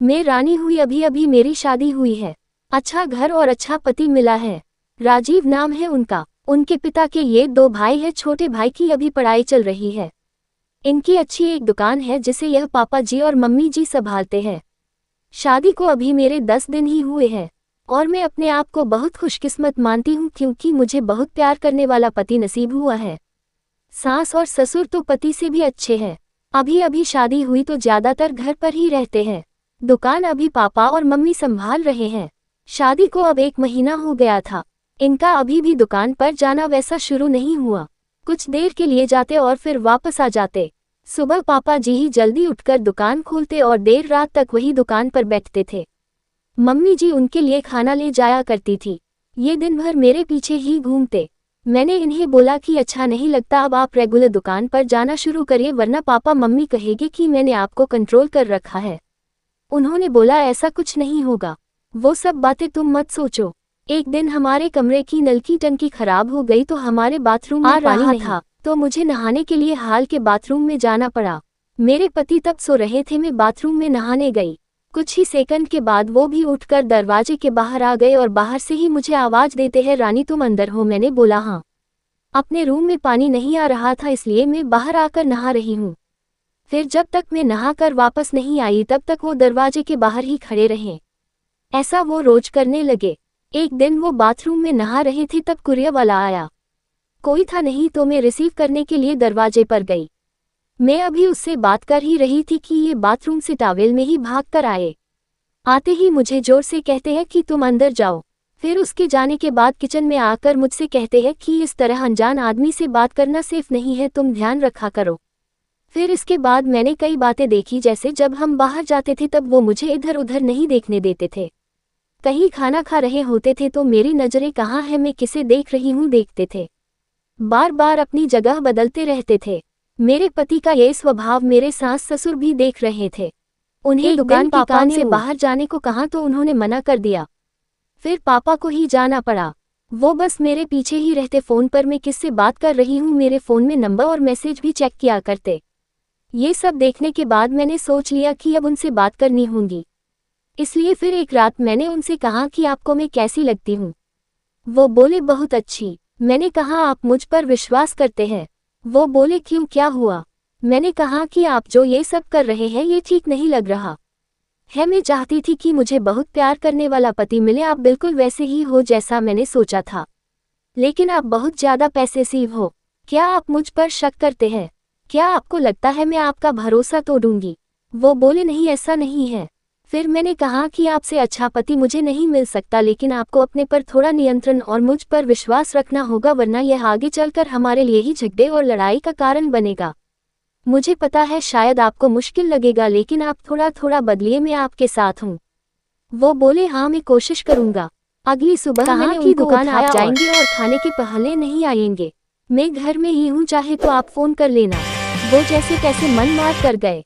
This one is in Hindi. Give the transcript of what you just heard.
मैं रानी हुई, अभी अभी मेरी शादी हुई है। अच्छा घर और अच्छा पति मिला है। राजीव नाम है उनका। उनके पिता के ये 2 भाई है, छोटे भाई की अभी पढ़ाई चल रही है। इनकी अच्छी एक दुकान है जिसे यह पापा जी और मम्मी जी संभालते हैं। शादी को अभी मेरे 10 दिन ही हुए हैं और मैं अपने आप को बहुत खुशकिस्मत मानती हूँ क्योंकि मुझे बहुत प्यार करने वाला पति नसीब हुआ है। सास और ससुर तो पति से भी अच्छे हैं। अभी अभी शादी हुई तो ज्यादातर घर पर ही रहते हैं। दुकान अभी पापा और मम्मी संभाल रहे हैं। शादी को अब 1 महीना हो गया था। इनका अभी भी दुकान पर जाना वैसा शुरू नहीं हुआ। कुछ देर के लिए जाते और फिर वापस आ जाते। सुबह पापा जी ही जल्दी उठकर दुकान खोलते और देर रात तक वही दुकान पर बैठते थे। मम्मी जी उनके लिए खाना ले जाया करती थी। ये दिन भर मेरे पीछे ही घूमते। मैंने इन्हें बोला कि अच्छा नहीं लगता, अब आप रेगुलर दुकान पर जाना शुरू करिए वरना पापा मम्मी कहेंगे कि मैंने आपको कंट्रोल कर रखा है। उन्होंने बोला ऐसा कुछ नहीं होगा, वो सब बातें तुम मत सोचो। एक दिन हमारे कमरे की नल की टंकी खराब हो गई तो हमारे बाथरूम में पानी नहीं था तो मुझे नहाने के लिए हाल के बाथरूम में जाना पड़ा। मेरे पति तब सो रहे थे, मैं बाथरूम में नहाने गई। कुछ ही सेकंड के बाद वो भी उठकर दरवाजे के बाहर आ गए और बाहर से ही मुझे आवाज देते हैं, रानी तुम अंदर हो? मैंने बोला हाँ। अपने रूम में पानी नहीं आ रहा था इसलिए मैं बाहर आकर नहा रही हूँ। फिर जब तक मैं नहाकर वापस नहीं आई तब तक वो दरवाजे के बाहर ही खड़े रहे। ऐसा वो रोज करने लगे। एक दिन वो बाथरूम में नहा रहे थे तब कुरियर वाला आया। कोई था नहीं तो मैं रिसीव करने के लिए दरवाजे पर गई। मैं अभी उससे बात कर ही रही थी कि ये बाथरूम से टॉवेल में ही भाग कर आए। आते ही मुझे जोर से कहते हैं कि तुम अंदर जाओ। फिर उसके जाने के बाद किचन में आकर मुझसे कहते हैं कि इस तरह अनजान आदमी से बात करना सेफ नहीं है, तुम ध्यान रखा करो। फिर इसके बाद मैंने कई बातें देखी, जैसे जब हम बाहर जाते थे तब वो मुझे इधर उधर नहीं देखने देते थे। कहीं खाना खा रहे होते थे तो मेरी नजरें कहाँ है, मैं किसे देख रही हूँ देखते थे। बार बार अपनी जगह बदलते रहते थे। मेरे पति का ये स्वभाव मेरे सास ससुर भी देख रहे थे। उन्हें दुकान के काम से बाहर जाने को कहा तो उन्होंने मना कर दिया। फिर पापा को ही जाना पड़ा। वो बस मेरे पीछे ही रहते। फोन पर मैं किससे बात कर रही हूँ मेरे फोन में नंबर और मैसेज भी चेक किया करते। ये सब देखने के बाद मैंने सोच लिया कि अब उनसे बात करनी होगी। इसलिए फिर एक रात मैंने उनसे कहा कि आपको मैं कैसी लगती हूँ? वो बोले बहुत अच्छी। मैंने कहा आप मुझ पर विश्वास करते हैं? वो बोले क्यों, क्या हुआ? मैंने कहा कि आप जो ये सब कर रहे हैं ये ठीक नहीं लग रहा है। मैं चाहती थी कि मुझे बहुत प्यार करने वाला पति मिले, आप बिल्कुल वैसे ही हो जैसा मैंने सोचा था, लेकिन आप बहुत ज्यादा पैसेसिव हो। क्या आप मुझ पर शक करते हैं? क्या आपको लगता है मैं आपका भरोसा तोड़ूंगी? वो बोले नहीं ऐसा नहीं है। फिर मैंने कहा कि आपसे अच्छा पति मुझे नहीं मिल सकता, लेकिन आपको अपने पर थोड़ा नियंत्रण और मुझ पर विश्वास रखना होगा वरना यह आगे चलकर हमारे लिए ही झगड़े और लड़ाई का कारण बनेगा। मुझे पता है शायद आपको मुश्किल लगेगा लेकिन आप थोड़ा थोड़ा बदलिए, मैं आपके साथ हूँ। वो बोले हाँ मैं कोशिश करूंगा। अगली सुबह मैंने उनकी दुकान आप जाएंगे और खाने के पहले नहीं आएंगे। मैं घर में ही हूँ, चाहे तो आप फोन कर लेना। वो जैसे तैसे मन मार कर गए।